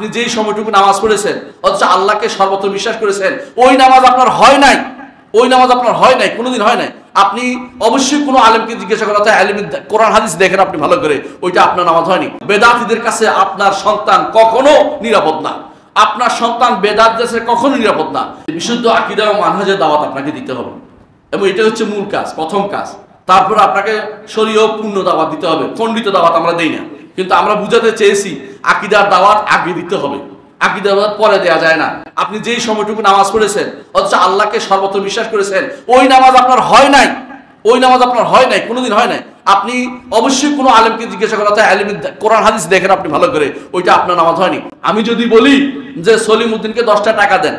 আপনি যেই সময়টুকু নামাজ পড়েছেন অথচ আল্লাহকে সর্বত্র বিশ্বাস করেছেন, ওই নামাজ আপনার হয় নাই, ওই নামাজ আপনার হয় নাই, কোনোদিন হয় নাই। আপনি অবশ্যই কোনো আলেমকে জিজ্ঞাসা করা, তাই আলেম কোরআন হাদিস দেখেন আপনি ভালো করে, ওইটা আপনার নামাজ হয়নি। বেদাতীদের কাছে আপনার সন্তান কখনো নিরাপদ না, আপনার সন্তান বেদাতদের কাছে কখনো নিরাপদ না। বিশুদ্ধ আকীদা ও মানহাজের দাওয়াত আপনাকে দিতে হবে, এবং এটা হচ্ছে মূল কাজ, প্রথম কাজ। তারপর আপনাকে শরীয় পূর্ণ দাওয়াত দিতে হবে। খণ্ডিত দাওয়াত আমরা দেই না, কিন্তু আমরা বুঝাতে চেয়েছি আকীদার দাওয়াত আগে দিতে হবে, আকীদার দাওয়াত পরে দেয়া যায় না। আপনি যেই সময়টুকু নামাজ পড়েছেন অথচ আল্লাহকে সর্বত্র বিশ্বাস করেছেন, ওই নামাজ আপনার হয় নাই, ওই নামাজ আপনার হয় নাই, কোনোদিন হয় নাই। আপনি অবশ্যই কোনো আলেমকে জিজ্ঞাসা করা, তাই আলেম কোরআন হাদিস দেখেন আপনি ভালো করে, ওইটা আপনার নামাজ হয়নি। আমি যদি বলি যে সলিমউদ্দিনকে 10টা টাকা দেন,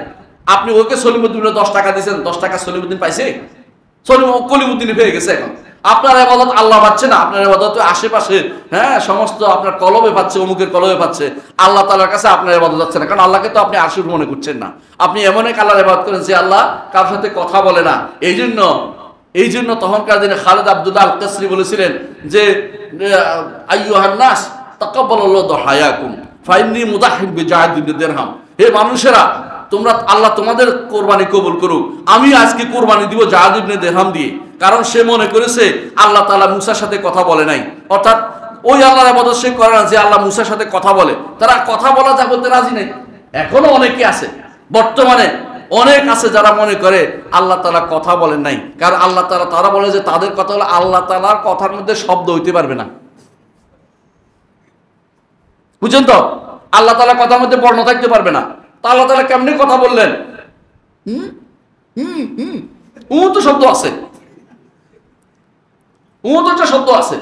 আপনি ওকে সলিমউদ্দিনকে 10 টাকা দিয়েছেন, 10 টাকা সলিমউদ্দিন পাইছে? কলিমউদ্দিন পেয়ে গেছে। এখন আপনার ইবাদত আল্লাহ পাচ্ছে না, আপনার ইবাদত আশেপাশে সমস্ত আপনার কলবে পাচ্ছে, অমুকের কলবে পাচ্ছে, আল্লাহ তাআলার কাছে আপনার ইবাদত যাচ্ছে না। কারণ আল্লাহকে তো আপনি আশুর মনে করছেন না, আপনি এমন এক আল্লাহর ইবাদত করেন যে আল্লাহ কার সাথে কথা বলে না। এই জন্য তখনকার দিনে খালিদ আব্দুল্লাহ আল কাসরি বলেছিলেন যে আইয়ুহান নাস তাকাব্বালাল্লাহু হায়াকুম ফাইন্নী মুদাহিব বিজাহিদ ইবনে দিরহাম। হে মানুষেরা, তোমরা আল্লাহ তোমাদের কোরবানি কবুল করুক, আমি আজকে কোরবানি দিব জাহিদ ইবনে দিরহাম দিয়ে। কারণ সে মনে করেছে আল্লাহ তাআলা মুসার সাথে কথা বলে নাই, অর্থাৎ ওই আল্লাহর ইবাদত সে করে না যে আল্লাহ মুসার সাথে কথা বলে। তারা কথা বলা যা বলতে রাজি নেই। এখনো অনেকে আছে, বর্তমানে অনেক আছে যারা মনে করে আল্লাহ তাআলা কথা বলেন নাই। কারণ আল্লাহ তাআলা, তারা বলে যে তাদের কথা হলো আল্লাহ তাআলার কথার মধ্যে শব্দ হইতে পারবে না। বুঝছেন তো? আল্লাহ তাআলার কথার মধ্যে বর্ণ থাকতে পারবে না। তা আল্লাহ তাআলা কেমনে কথা বললেন? তো শব্দ আছে, তো একটা শব্দ আছে।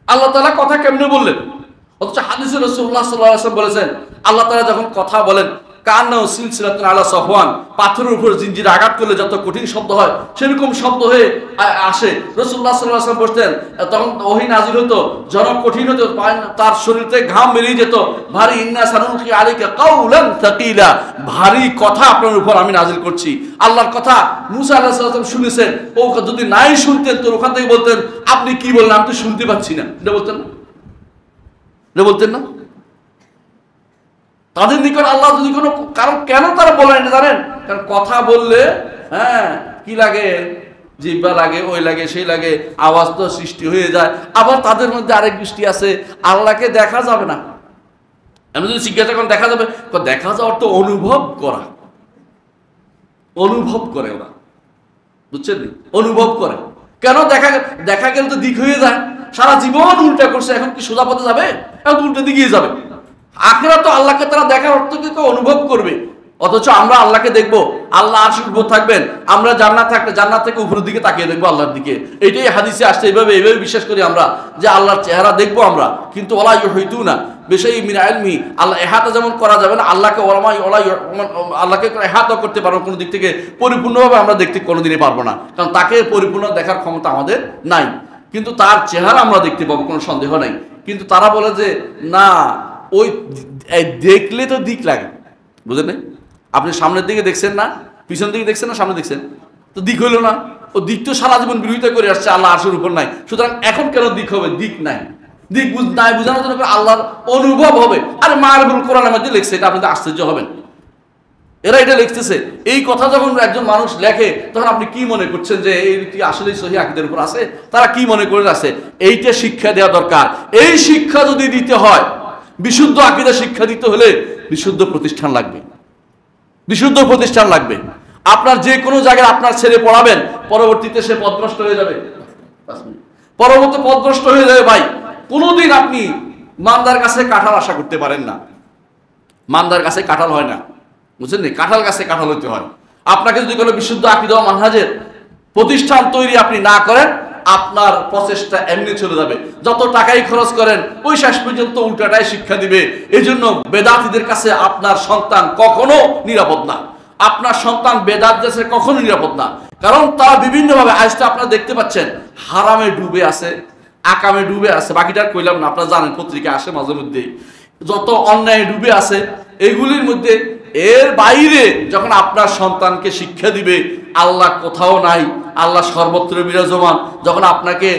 আল্লাহ তাআলা কথা কেমনে বললেন? অথচ হাদিসে রাসূলুল্লাহ সাল্লাল্লাহু আলাইহি ওয়াসাল্লাম বলেছেন, আল্লাহ তাআলা যখন কথা বলেন কান্নাউ সিলসিলাতুন আলা সাফওয়ান, পাথরের উপর জিঞ্জির আঘাত করলে যত কঠিন শব্দ হয় সেরকম শব্দ হয়ে আসে। রাসূলুল্লাহ সাল্লাল্লাহু আলাইহি ওয়াসাল্লাম বলতেন, তখন ওহী নাযিল হতো, জনক কঠিন হতো, তার শরীর থেকে ঘাম বেরিয়ে যেত। ভারী ইন্না সানুলকি আলাইকা কাউলান সাকিলা, ভারী কথা আপনার উপর আমি নাযিল করছি। আল্লাহর কথা মুসা আলাইহিস সালাম শুনেছেন, ও যদি নাই শুনতেন তো ওখান থেকে বলতেন আপনি কি বললেন, আমি তো শুনতে পাচ্ছি না, এটা বলতেন না, এটা বলতেন না। তাদের নিকট আল্লাহ যদি কোনো কারণ, কেন তারা বলেন এটা জানেন? কারণ কথা বললে কি লাগে, জিহ্বা লাগে, ওই লাগে, সেই লাগে, আওয়াজ তো সৃষ্টি হয়ে যায়। আবার তাদের মধ্যে আরেক দৃষ্টি আছে, আল্লাহকে দেখা যাবে না। আমি যদি জিজ্ঞাসা করেন দেখা যাবে, দেখা যাওয়ার তো অনুভব করা, অনুভব করে ওরা, বুঝছেন? অনুভব করে। কেন? দেখা গেলে তো দিক হয়ে যায়। সারা জীবন উল্টা করছে, এখন কি সোজা পথে যাবে? এখন উল্টো দিকেই যাবে। আখিরাত তো আল্লাহকে তারা দেখার অর্থ কি অনুভব করবে। অথচ আমরা আল্লাহকে দেখবো, আল্লাহ আরশের উপর থাকবেন, আমরা জান্নাত থাকলে জান্নাত থেকে উপরের দিকে তাকিয়ে দেখবো আল্লাহর দিকে। এটাই হাদিসে আসছে। এইভাবে বিশ্বাস করি আমরা যে আল্লাহর চেহারা দেখবো আমরা, কিন্তু ওয়ালা ইউহিতুনা বিশাইইন মিন ইলমি, আল্লাহ ইহাতা যেমন করা যাবে না, আল্লাহকে আল্লাহকে ইহাতা করতে পারবো কোনো দিক থেকে পরিপূর্ণভাবে আমরা দেখতে কোনোদিনই পারবো না, কারণ তাকে পরিপূর্ণ দেখার ক্ষমতা আমাদের নাই। কিন্তু তার চেহারা আমরা দেখতে পাবো, কোনো সন্দেহ নাই। কিন্তু তারা বলে যে না, ওই দেখলে তো দিক লাগে, বুঝলেন? আপনি সামনের দিকে দেখছেন না, পিছন দিকে দেখছেন না, সামনে দেখছেন, তো দিক হইল না। ও দিক তো সারা জীবন বিরোধিতা করে আসছে, আল্লাহ আরশের উপর নাই, সুতরাং এখন কেন দিক হবে? দিক নাই, দিক নাই বুঝানোর জন্য আল্লাহর অনুভব হবে। আরে মারবুল কোরআনের মধ্যে লিখছে, এটা আপনি তো আশ্চর্য হবেন, এরা এটা লিখতেছে। এই কথা যখন একজন মানুষ লেখে তখন আপনি কি মনে করছেন যে এই রীতি আসলেই সহিহ আকীদার উপর আছে? তারা কি মনে করে আছে? এইটা শিক্ষা দেওয়া দরকার। এই শিক্ষা যদি দিতে হয়, বিশুদ্ধ আকীদা শিক্ষা দিতে হলে বিশুদ্ধ প্রতিষ্ঠান লাগবে, বিশুদ্ধ প্রতিষ্ঠান লাগবে। আপনার যে কোনো জায়গায় আপনার ছেলে পড়াবেন, পরবর্তীতে সে পথভ্রষ্ট হয়ে যাবে, পরবর্তী পথভ্রষ্ট হয়ে যাবে। ভাই, কোনোদিন আপনি মান্দার কাছে কাঁঠাল আশা করতে পারেন না। মান্দার কাছে কাঁঠাল হয় না, বুঝছেন? কাঁঠাল গাছে কাঁঠাল হইতে হয়। আপনাকে যদি কোনো বিশুদ্ধ আকীদা ও মানহাজের প্রতিষ্ঠান তৈরি আপনি না করেন, আপনার প্রচেষ্টা এমনি চলে যাবে। যত টাকাই খরচ করেন, ওই শেষ পর্যন্ত উল্টাটাই শিক্ষা দিবে। এই জন্য বেদাতীদের কাছে আপনার সন্তান কখনো নিরাপদ না। আপনার সন্তান বেদাতদের কাছে কখনো নিরাপদ না। কারণ তারা বিভিন্নভাবে, আজটা আপনারা দেখতে পাচ্ছেন, হারামে ডুবে আছে, আকামে ডুবে আছে, বাকিটা কইলাম না, আপনারা জানেন, পত্রিকা আসে মাঝে মধ্যেই, যত অন্যায় ডুবে আছে। এগুলির মধ্যে এর বাইরে যখন আপনার সন্তানকে শিক্ষা দিবে আল্লাহ কোথাও নাই, আল্লাহ সর্বত্র বিরাজমান, যখন আপনাকে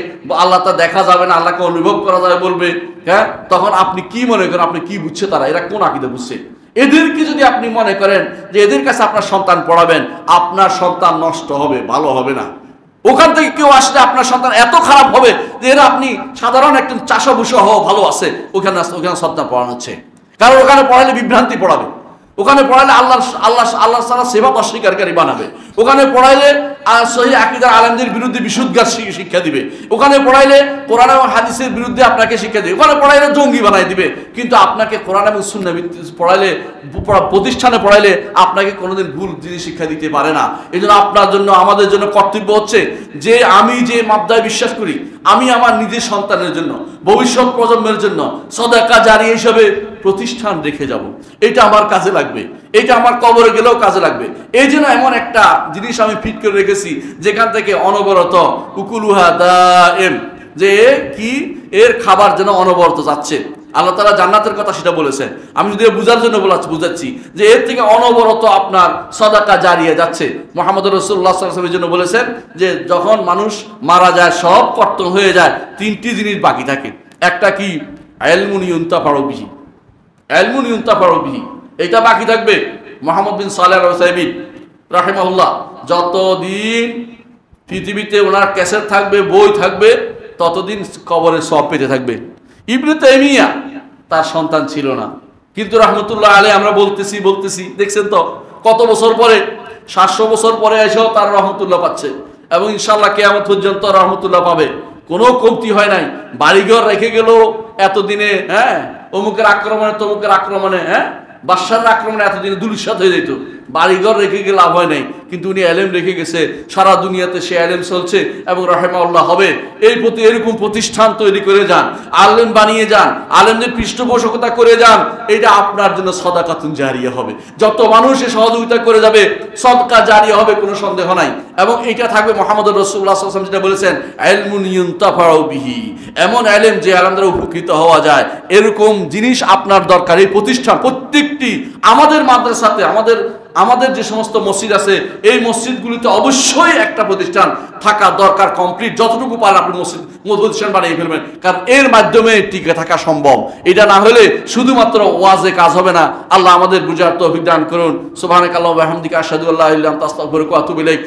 আল্লাহ তা দেখা যাবে না, আল্লাহকে অনুভব করা যাবে বলবে, হ্যাঁ, তখন আপনি কি মনে করেন, আপনি কি বুঝছে তারা, এরা কোন আকীদা বুঝছে? এদেরকে যদি আপনি মনে করেন যে এদের কাছে আপনার সন্তান পড়াবেন, আপনার সন্তান নষ্ট হবে, ভালো হবে না। ওখান থেকে কেউ আসলে আপনার সন্তান এত খারাপ হবে যে এরা আপনি সাধারণ একজন চাষাভুষা হওয়া ভালো আছে, ওখানে সন্তান পড়ানো হচ্ছে। কারণ ওখানে পড়ালে বিভ্রান্তি পড়াবে, ওখানে পড়ালে আল্লাহ আল্লাহ আল্লাহ সারা সেবাত অস্বীকারী বানাবে, ওখানে পড়াইলে সহিহ আকীদার আলেমদের বিরুদ্ধে বিশুদ্ধগার শিক্ষা দিবে, ওখানে পড়াইলে কোরআন এবং হাদিসের বিরুদ্ধে আপনাকে শিক্ষা দিবে, ওখানে পড়াইলে জঙ্গি বানাই দিবে। কিন্তু আপনাকে কোরআন এবং সুন্নাহ পড়াইলে, প্রতিষ্ঠানে পড়াইলে আপনাকে কোনোদিন ভুল জিনিস শিক্ষা দিতে পারে না। এই জন্য আপনার জন্য, আমাদের জন্য কর্তব্য হচ্ছে যে আমি যে মাবদায় বিশ্বাস করি, আমি আমার নিজের সন্তানের জন্য, ভবিষ্যৎ প্রজন্মের জন্য সদকা জারি হিসেবে প্রতিষ্ঠান রেখে যাব। এটা আমার কাজে লাগবে, এটা আমার কবরে গেলেও কাজে লাগবে। এই জন্য এমন একটা জিনিস আমি ফিট করে রেখেছি যেখান থেকে অনবরত উকুলুহা দায়েম, যে কি এর খাবার যেন অনবরত যাচ্ছে। আল্লাহ তাআলা জান্নাতের কথা সেটা বলেছেন, আমি যদি বুঝার জন্য বুঝাচ্ছি যে এর থেকে অনবরত আপনার সদাকা জারিয়ে যাচ্ছে। মুহাম্মদ রাসূলুল্লাহ সাল্লাল্লাহু আলাইহি ওয়াসাল্লাম বলেছেন যে যখন মানুষ মারা যায়, সব কর্তন হয়ে যায়, তিনটি জিনিস বাকি থাকে। একটা কি? ইলমুন ইউনতাফাউ বিহি, ইলমুন ইউনতাফাউ বিহি, এটা বাকি থাকবে। মুহাম্মদ বিন সালেহ আল উসাইমিন রাহিমাহুল্লাহ যতদিন পৃথিবীতে ওনার ক্যাসেট থাকবে, বই থাকবে, ততদিন কবরে সওয়াব পেতে থাকবে। ইবনে তাইমিয়া তার সন্তান ছিল না, কিন্তু রাহমাতুল্লাহ আলাইহি আমরা বলতেছি দেখছেন তো কত বছর পরে, 700 বছর পরে এসেও তার রহমতুল্লাহ পাচ্ছে, এবং ইনশাআল্লাহ কিয়ামত পর্যন্ত রহমতুল্লাহ পাবে। কোনো কমতি হয় নাই। বাড়িঘর রেখে গেল এতদিনে, হ্যাঁ, অমুকের আক্রমণে তমুকের আক্রমণে, হ্যাঁ, বাদশার আক্রমণে এতদিনে দুলিশাত হয়ে যেত, বাড়িঘর রেখে গেলে লাভ হয় নাই। কিন্তু উনি এলেম রেখে গেছে, সারা দুনিয়াতে সে এলেম চলছে এবং রাহিমাহুল্লাহ হবে। এরকম প্রতিষ্ঠান তৈরি করে যান, আলেম বানিয়ে যান, আলেমদের পৃষ্ঠপোষকতা করে যান। এটা আপনার জন্য সদাকাতুন জারিয়া হবে। যত মানুষ সহযোগিতা করে যাবে, সদকা জারিয়া হবে, কোনো সন্দেহ নাই। এবং এটা থাকবে মুহাম্মদ রাসূলুল্লাহ সাল্লাল্লাহু আলাইহি ওয়াসাল্লাম যেটা বলেছেন, ইলমুন ইউনতাফাউ বিহি, এমন এলেম যে এলেম দ্বারা উপকৃত হওয়া যায়। এরকম জিনিস আপনার দরকার। এই প্রতিষ্ঠান প্রত্যেকটি আমাদের মাদ্রাসাতে, আমাদের যে সমস্ত মসজিদ আছে, এই মসজিদগুলিতে অবশ্যই একটা প্রতিষ্ঠান থাকা দরকার। কমপ্লিট যতটুকু পারেন আপনি প্রতিষ্ঠান বানিয়ে ফেলবেন, কারণ এর মাধ্যমে টিকে থাকা সম্ভব। এটা না হলে শুধুমাত্র ওয়াজে কাজ হবে না। আল্লাহ আমাদের বুঝার তৌফিক দান করুন। সুবহানাকাল্লাহু ওয়া বিহামদিকা আশহাদু আল্লা ইলাহা ইল্লা আনতা আস্তাগফিরুকা ওয়া আতুবু ইলাইক।